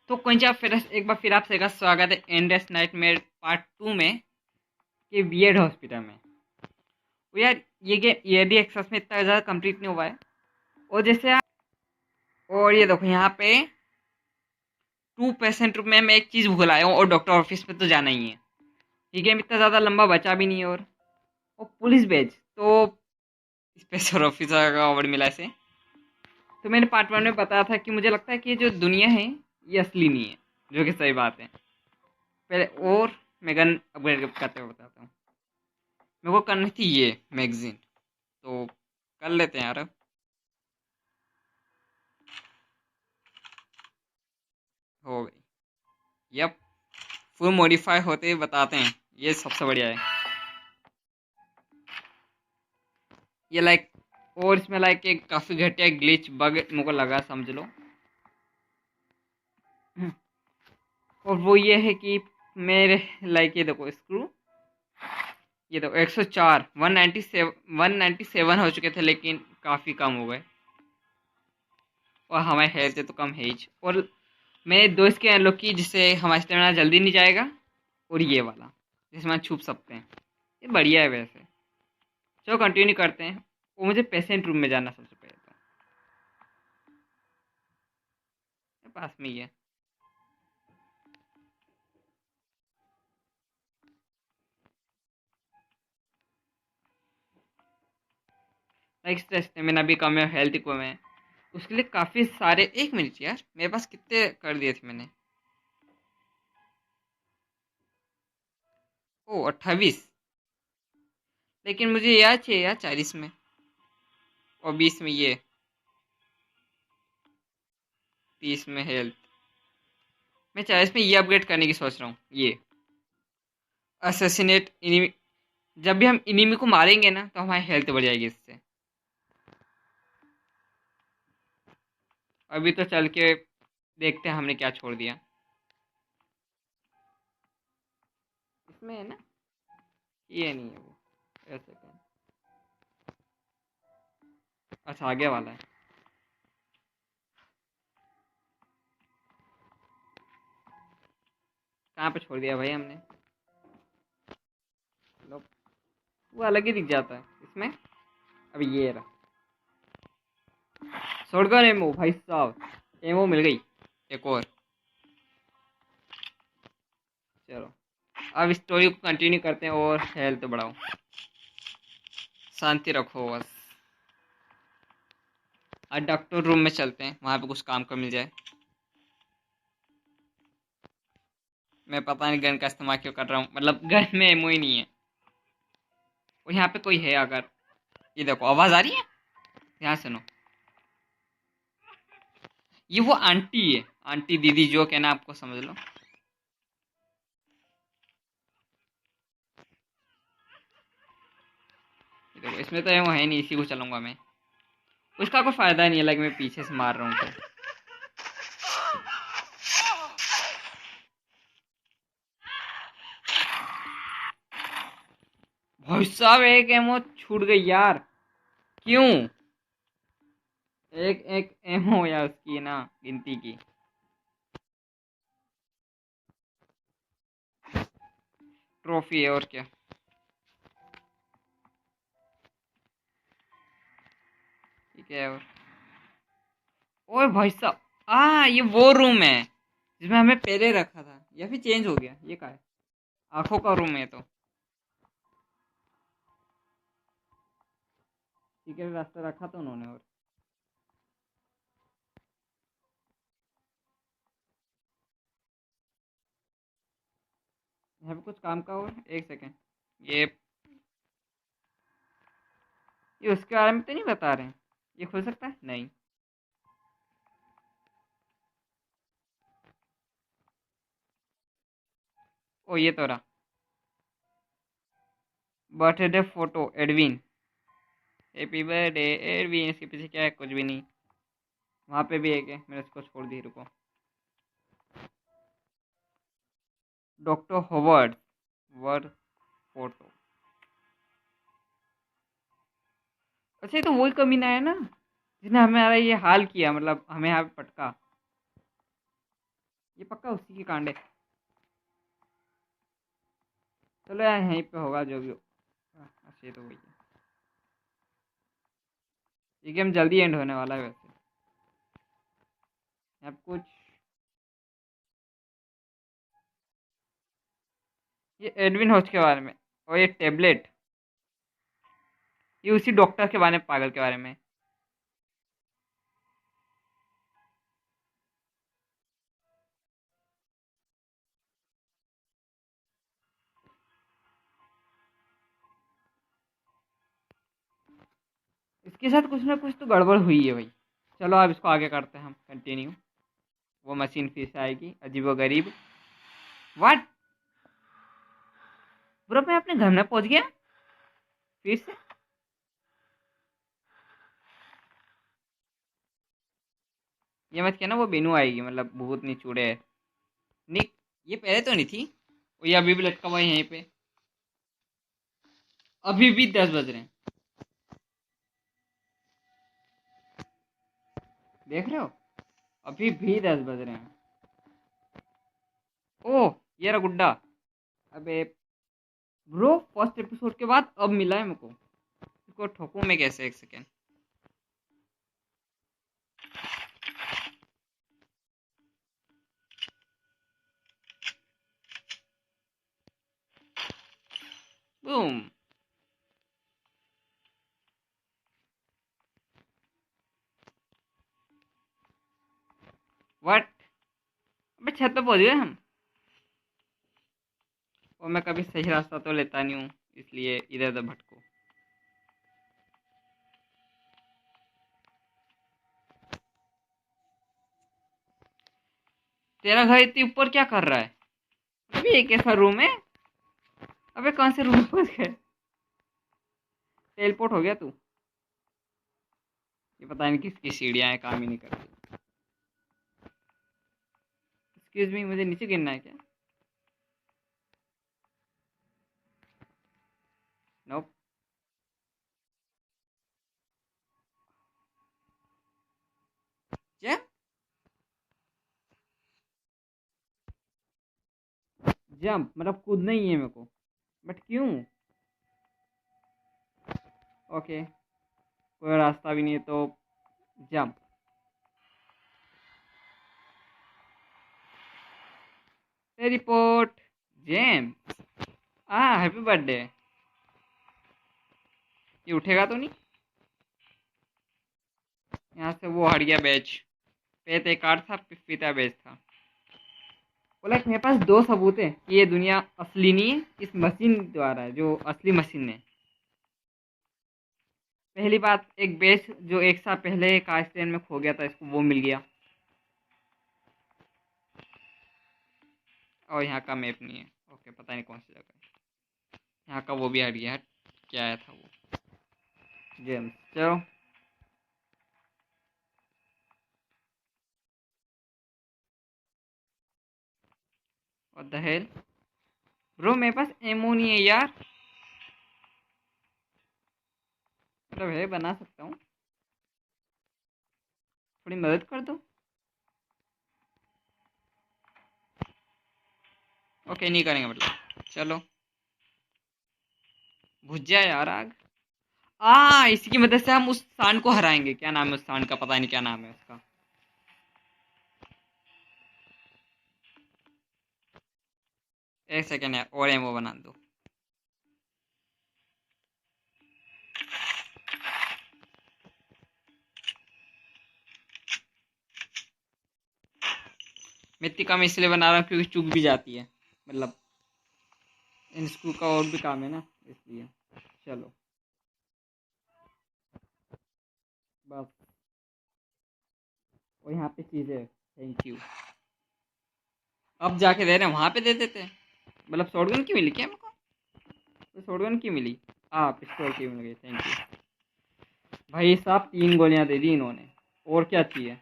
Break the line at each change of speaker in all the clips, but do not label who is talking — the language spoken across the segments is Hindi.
तो कोई फिर एक बार फिर आपसे का स्वागत है एंडलेस नाइटमेयर पार्ट 2 में कि वियर्ड हॉस्पिटल में। तो यार ये गेम ये भी एक सच में इतना ज़्यादा कंप्लीट नहीं हुआ है। और जैसे आप और ये देखो यहाँ पे 2% में मैं एक चीज़ भूल आया हूँ और डॉक्टर ऑफिस में तो जाना ही है। ये गेम इतना ज़्यादा लंबा बचा भी नहीं है। और पुलिस बैज तो स्पेशल ऑफिसर का अवार्ड मिला इसे। तो मैंने पार्ट 1 में बताया था कि मुझे लगता है कि ये जो दुनिया है ये असली नहीं है, जो कि सही बात है। पहले और मैं गन अपग्रेड करते हुए बताता हूँ। मेरे को करनी थी ये मैगजीन, तो कर लेते हैं यार अब। हो गई। यप, फुल मॉडिफाई होते ही बताते हैं, ये सबसे बढ़िया है। ये लाइक और इसमें लाइक एक काफ़ी घटिया ग्लिच बग मेरे को लगा, समझ लो। और वो ये है कि मेरे लाइक ये देखो स्क्रू, ये देखो 104 197 हो चुके थे, लेकिन काफ़ी कम हो गए। और हमारे हेल्थ तो कम है ही। और मैं दो इसके अनलॉक की जिससे हमारा स्टेमिना जल्दी नहीं जाएगा। और ये वाला जिसमें हम छुप सकते हैं, ये बढ़िया है वैसे। चलो कंटिन्यू करते हैं। वो मुझे पेशेंट रूम में जाना सबसे पहले, तो पास में ही है। लाइक स्टेमिना भी कम है, हेल्थ कम है। उसके लिए काफ़ी सारे, एक मिनट यार, मेरे पास कितने कर दिए थे मैंने? ओ 28। लेकिन मुझे याद चाहिए यार 40 में। और 20 में ये, 30 में हेल्थ। मैं 40 में ये अपग्रेड करने की सोच रहा हूँ, ये असैसिनेट इनिमी। जब भी हम इनिमी को मारेंगे ना तो हमारी हेल्थ बढ़ जाएगी इससे। अभी तो चल के देखते हैं हमने क्या छोड़ दिया इसमें, है ना? ये नहीं है वो, ऐसे का। अच्छा आगे वाला है। कहाँ पे छोड़ दिया भाई हमने? लो, वो अलग ही दिख जाता है इसमें। अभी ये रहा शॉटगन एमो, भाई साहब एमो मिल गई एक और। चलो अब स्टोरी को कंटिन्यू करते हैं और हेल्थ बढ़ाओ, शांति रखो बस। आज डॉक्टर रूम में चलते हैं, वहाँ पे कुछ काम का मिल जाए। मैं पता नहीं गन का इस्तेमाल क्यों कर रहा हूँ, मतलब गन में एमो ही नहीं है। और यहाँ पे कोई है अगर, ये देखो आवाज़ आ रही है, ध्यान सुनो। ये वो आंटी है, आंटी दीदी जो कहना आपको, समझ लो। ये देखो इसमें तो एमो है नहीं, इसी को चलूंगा मैं। उसका कोई फायदा नहीं है, लाइक मैं पीछे से मार रहा हूँ तो। भाई साहब एक एमो छूट गई यार, क्यों? एक एक एमो या उसकी ना गिनती की। ट्रॉफी है और क्या। ठीक है। और ओए भाई साहब, ये वो रूम है जिसमें हमें पहले रखा था, या फिर चेंज हो गया? ये का है? आंखों का रूम है तो। ठीक है, रास्ता रखा था उन्होंने। और यहाँ पे कुछ काम का, और एक सेकेंड। ये ये उसके बारे में तो नहीं बता रहे हैं? ये खुल सकता है नहीं? ओ ये तो रहा, birthday photo Edwin. Happy birthday Edwin, इसके पीछे क्या है? कुछ भी नहीं। वहाँ पे भी एक है, मैंने उसको छोड़ दी, रुको। Doctor hovered word photo. अच्छा, ये तो वही कमीना है ना जिसने हमारा ये हाल किया, मतलब हमें यहाँ पे पटका। ये पक्का उसी की कांड है। चलो यार यहीं पे होगा जो भी हो। अच्छा ये तो वही है। ये गेम जल्दी एंड होने वाला है वैसे। अब कुछ। ये एडविन होच के बारे में। और ये टेबलेट। ये उसी डॉक्टर के बारे में, पागल के बारे में। इसके साथ कुछ ना कुछ तो गड़बड़ हुई है भाई। चलो अब इसको आगे करते हैं हम कंटिन्यू। वो मशीन फिर से आएगी अजीबो गरीब। व्हाट। ब्रो मैं अपने घर में पहुंच गया फिर से। ये मत कहना वो बेनू आएगी, मतलब भूत निचुड़े है। निक। ये पहले तो नहीं थी। और ये अभी भी लटका हुआ है यहीं पे। अभी भी 10 बज रहे हैं। देख रहे हो। अभी भी 10 बज रहे हैं। ओह। ये रहा गुड्डा। अबे। ब्रो फर्स्ट एपिसोड के बाद अब मिला है मेरे को। इसको ठोकूं मैं कैसे, एक सेकेंड। बूम। व्हाट। अबे छत पे पहुंच गए हम। और मैं कभी सही रास्ता तो लेता नहीं हूँ, इसलिए इधर उधर भटको। तेरा घर इतनी ऊपर क्या कर रहा है। अभी एक ऐसा रूम है। अबे कौन से रूम में पहुंच गए। टेलीपोर्ट हो गया तू। ये पता नहीं किसकी सीढ़ियां हैं, काम ही नहीं करती। एक्सक्यूज मी, मुझे नीचे गिरना है क्या। नोप। जंप। जंप मतलब कूदना ही है मेरे को। बट क्यों। ओके। कोई रास्ता भी नहीं है तो jump. Report. James. Happy birthday. ये उठेगा तो नहीं। यहाँ से वो हट गया बैच। पेट एक कार्ड था, पिता बैच था। बोला कि मेरे पास दो सबूत है कि ये दुनिया असली नहीं है, इस मशीन द्वारा है जो असली मशीन है। पहली बात, एक बेस जो एक साल पहले कास्टलैंड में खो गया था, इसको वो मिल गया। और यहाँ का मैप नहीं है। ओके पता नहीं कौन सी जगह है। यहाँ का वो भी हट गया। हट। क्या आया था वो। जेम्स चलो। What the hell. ब्रो मेरे पास एमो नहीं है यार। मतलब है, बना सकता हूँ। थोड़ी मदद कर दो। ओके नहीं करेंगे मतलब। चलो। बुझ जाए यार आग। इसी की मदद से हम उस सांड को हराएंगे। क्या नाम है उस सांड का, पता नहीं क्या नाम है उसका। एक सेकेंड यार, और एमओ बना दो। मैं इतनी कम इसलिए बना रहा हूँ क्योंकि चुग भी जाती है। मतलब इन स्क्रू का और भी काम है ना, इसलिए। चलो। बस। और यहाँ पे चीज़ें है। Thank you. अब जाके दे रहे हैं, वहाँ पे दे देते हैं। मतलब शॉटगन की मिली क्या हमको। तो शॉटगन की मिली। पिस्तौल की मिल गई, थैंक यू। भाई साहब 3 गोलियां दे दी इन्होंने। और क्या चाहिए।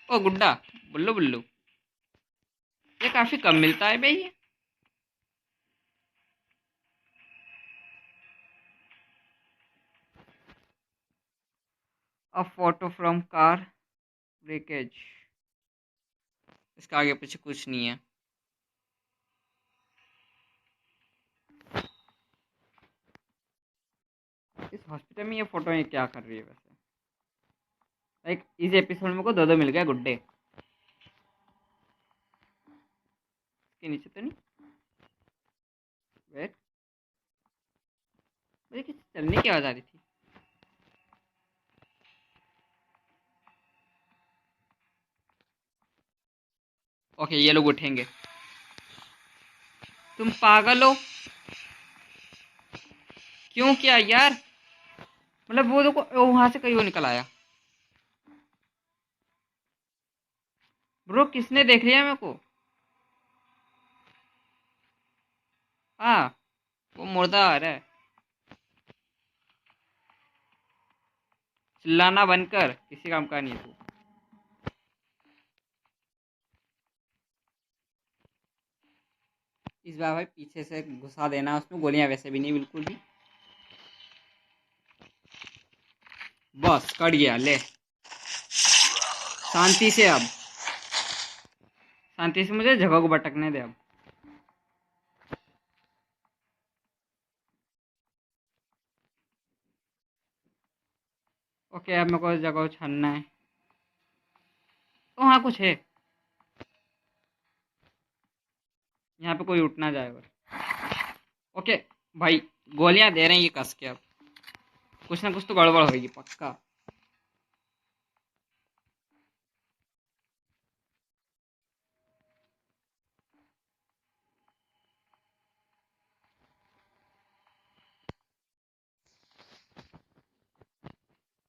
ओ गुड्डा। बुल्लू बुल्लू। ये काफी कम मिलता है भाई। अ फोटो फ्रॉम कार ब्रेकेज। इसका आगे पीछे कुछ नहीं है। इस हॉस्पिटल में ये फोटो ये क्या कर रही है वैसे? लाइक इस एपिसोड में को दो मिल गए गुड्डे। इसके नीचे तो नहीं। वेट, मुझे किसी चलने की आवाज आ रही थी। ओके, ये लोग उठेंगे। तुम पागल हो? क्यों किया यार? मतलब वो देखो वहां से कहीं वो निकल आया। ब्रो किसने देख लिया मेरे को? हाँ, वो मुर्दा आ रहा है। चिल्लाना बंद कर, किसी काम का नहीं है तू। इस बार भाई पीछे से घुसा देना, उसमें गोलियां वैसे भी नहीं बिल्कुल भी। बस कट गया, ले शांति से। अब शांति से मुझे जगह को भटकने दे अब। ओके, अब मेरे को इस जगह को छानना है। तो हाँ कुछ है यहाँ पे, कोई उठ ना जाए बस। ओके भाई, गोलियां दे रहे हैं ये कस के। अब कुछ ना कुछ तो गड़बड़ होगी पक्का।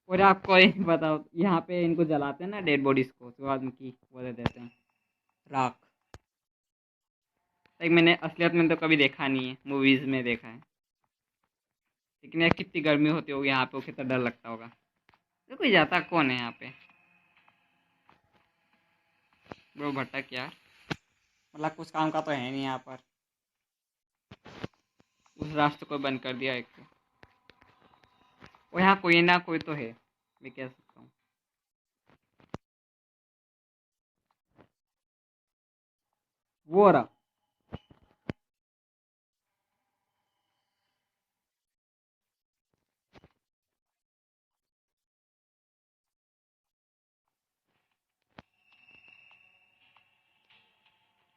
और आपको एक बताओ, यहाँ पे इनको जलाते हैं ना डेड बॉडीज को, उसके बाद उनकी वो दे देते हैं राख। लाइक मैंने असलियत में तो कभी देखा नहीं है, मूवीज में देखा है। लेकिन यार कितनी गर्मी होती होगी यहाँ पे, कितना डर लगता होगा। तो कोई जाता कौन है यहाँ पे? ब्रो भटक यार, मतलब कुछ काम का तो है नहीं यहाँ पर। उस रास्ते को बंद कर दिया एक तो। और यहाँ कोई ना कोई तो है, मैं कह सकता हूँ। वो रहा।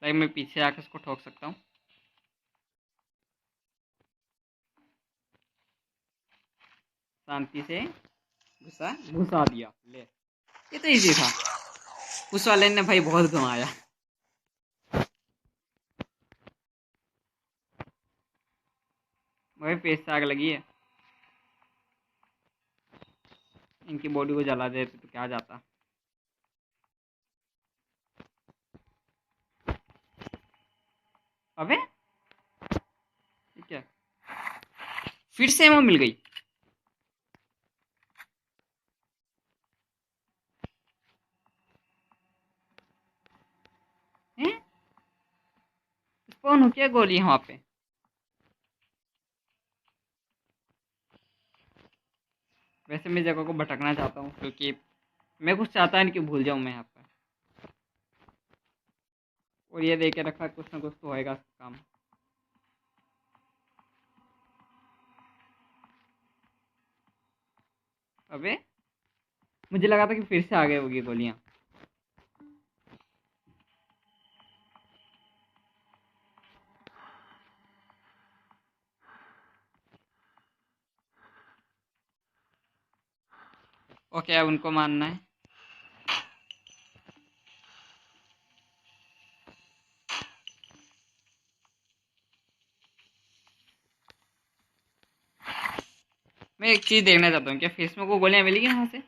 लाइक मैं पीछे आकर उसको ठोक सकता हूँ। शांति से घुसा घुसा दिया, ले। ये तो इजी था। उस वाले ने भाई बहुत घुमाया। भाई पेट से आग लगी है। इनकी बॉडी को जला देते तो क्या जाता। अबे ठीक है, फिर से एमो मिल गई। हैं? स्पॉन हो क्या गोली वहां पे? वैसे मैं जगह को भटकना चाहता हूँ क्योंकि मैं कुछ चाहता नहीं कि भूल जाऊँ मैं यहाँ पर। और ये दे के रखा, कुछ ना कुछ तो होएगा काम। अबे मुझे लगा था कि फिर से आ गए होगी गोलियां। ओके, अब उनको मानना है। मैं एक चीज देखना चाहता हूँ, क्या फेस में को गोलियां मिलेगी वहां से?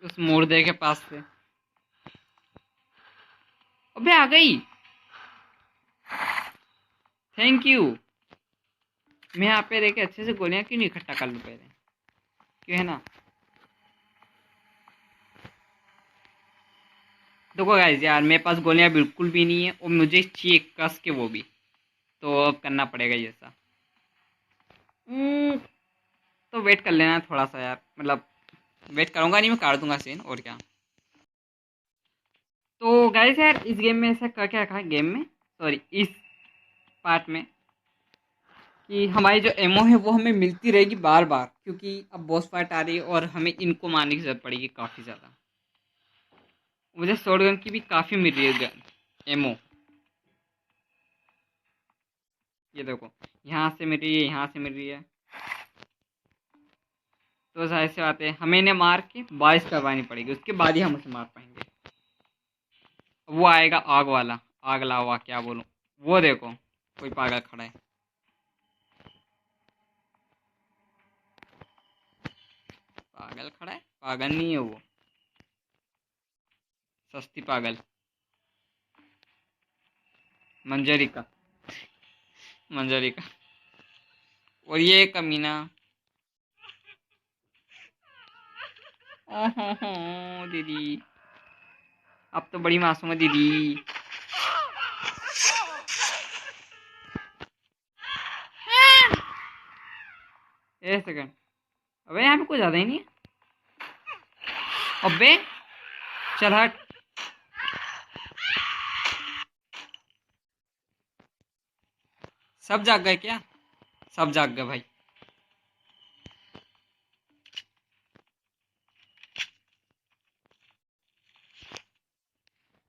उस मुर्दे के पास से। अबे आ गई। Thank you. मैं यहाँ पे रह के अच्छे से गोलियां क्यों नहीं इकट्ठा कर लूँ पहले? क्यों है ना। देखो गाइस यार, मेरे पास गोलियां बिल्कुल भी नहीं है और मुझे चाहिए कस के वो भी। तो अब करना पड़ेगा ये ऐसा। तो वेट कर लेना थोड़ा सा यार, मतलब वेट करूँगा नहीं, मैं काट दूंगा सीन और क्या। तो गाइस यार इस गेम में ऐसा क्या रखा है गेम में, सॉरी इस पार्ट में, कि हमारी जो एमओ है वो हमें मिलती रहेगी बार बार, क्योंकि अब बॉस फाइट आ रही है और हमें इनको मारने की जरूरत पड़ेगी काफ़ी ज़्यादा। मुझे शॉर्ट गन की भी काफ़ी मिल रही है गन एमओ। ये देखो, यहाँ से मिल रही है, यहाँ से मिल रही है। तो जाहिर सी बात है हमें इन्हें मार के बारिश करवानी पड़ेगी, उसके बाद ही हम उसे मार पाएंगे। वो आएगा आग वाला, आग लावा क्या बोलूं। वो देखो, कोई पागल खड़ा है। पागल खड़ा है, पागल नहीं है वो, सस्ती पागल। मंजरी का, मंजरी का। और ये कमीना, ओहो दीदी, अब तो बड़ी मासूम है दीदी। एक सेकंड, अबे यहाँ पे कुछ ज्यादा ही नहीं है। अबे चल हट। सब जाग गए क्या? सब जाग गए भाई।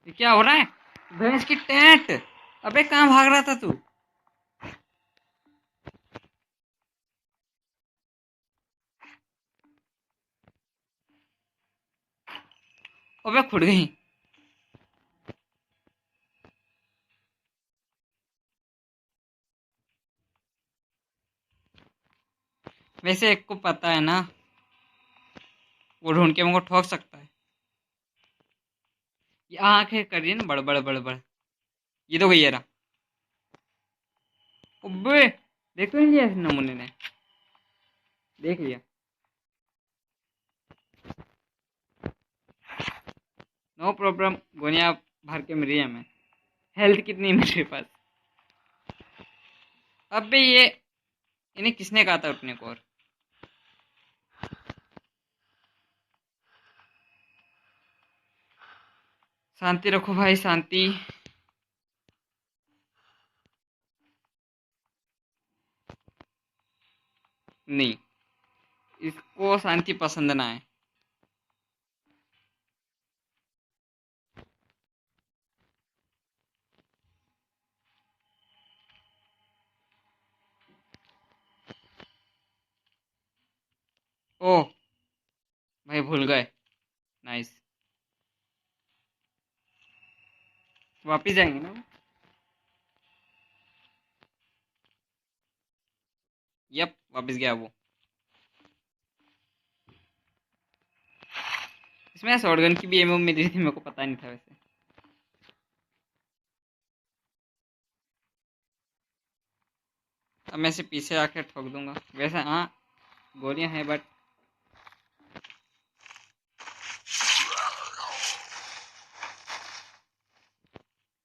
ये क्या हो रहा है? भैंस की टेंट। अबे कहाँ भाग रहा था तू? अबे खुद गई। वैसे एक को पता है ना, वो ढूंढ के मुझको ठोक सकता है। ये आंखें कर रही है ना बड़ बड़ बड़ बड़। ये तो गई है रहा। अबे देख तो नहीं लिया इस नमूने ने, देख लिया। नो प्रॉब्लम, गोनिया भर के मिली है हमें। हेल्थ कितनी है मेरे पास? अबे ये इन्हें किसने कहा था उठने को? और शांति रखो भाई, शांति। नहीं, इसको शांति पसंद ना है। ओह भाई भूल गए। नाइस। वापिस जाएंगे ना? यप, वापिस गया वो। इसमें शॉटगन की भी एमओ मिली थी, मेरे को पता नहीं था वैसे। अब मैं इसे पीछे आकर ठोक दूंगा वैसे। हाँ, गोलियां हैं बट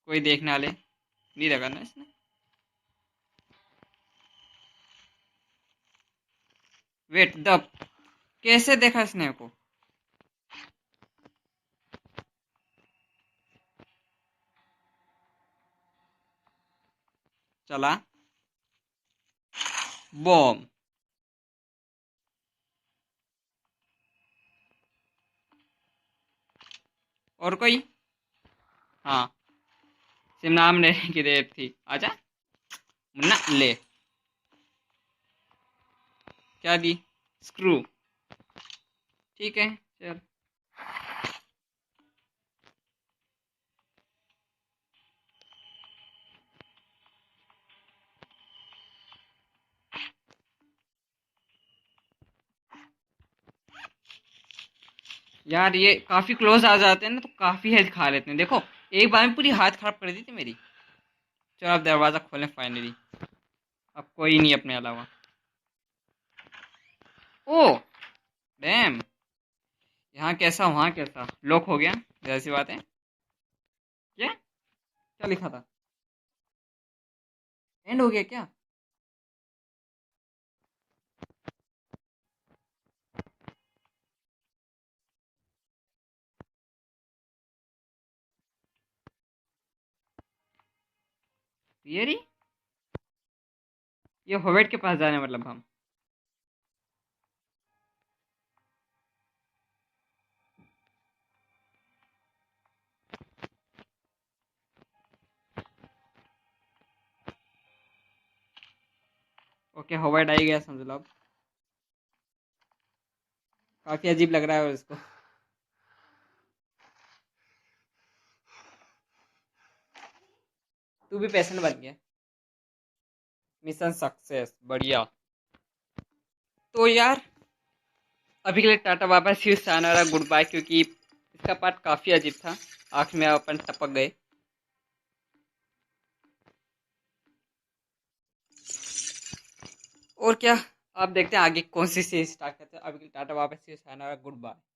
कोई देखने वाले नहीं लगा ना इसने। वेट दब, कैसे देखा इसने को? चला बॉम। और कोई? हाँ, सिर्फ नाम लेने की देर थी। आजा मुन्ना ले। क्या दी? स्क्रू। ठीक है चल। यार ये काफी क्लोज आ जाते हैं ना, तो काफी हेल्थ खा लेते हैं। देखो, एक बार में पूरी हाथ खराब कर दी थी मेरी। चलो अब दरवाजा खोलें फाइनली। अब कोई नहीं अपने अलावा। ओ डैम, यहाँ कैसा वहाँ कैसा, लॉक हो गया। जैसी बात है। क्या क्या लिखा था? एंड हो गया क्या? रियली? ये होवेट के पास जाने मतलब हम। ओके, होवेट आ ही गया समझ लो अब। काफी अजीब लग रहा है और इसको। तू भी पेशेंट बन गया। मिशन सक्सेस, बढ़िया। तो यार, अभी के लिए टाटा बाबा सी sayonara गुड बाय, क्योंकि इसका पार्ट काफी अजीब था। आखिर में अपन टपक गए। और क्या, आप देखते हैं आगे कौन सी सीरीज स्टार्ट करते हैं। अभी के लिए टाटा बाबा सी sayonara गुड बाय।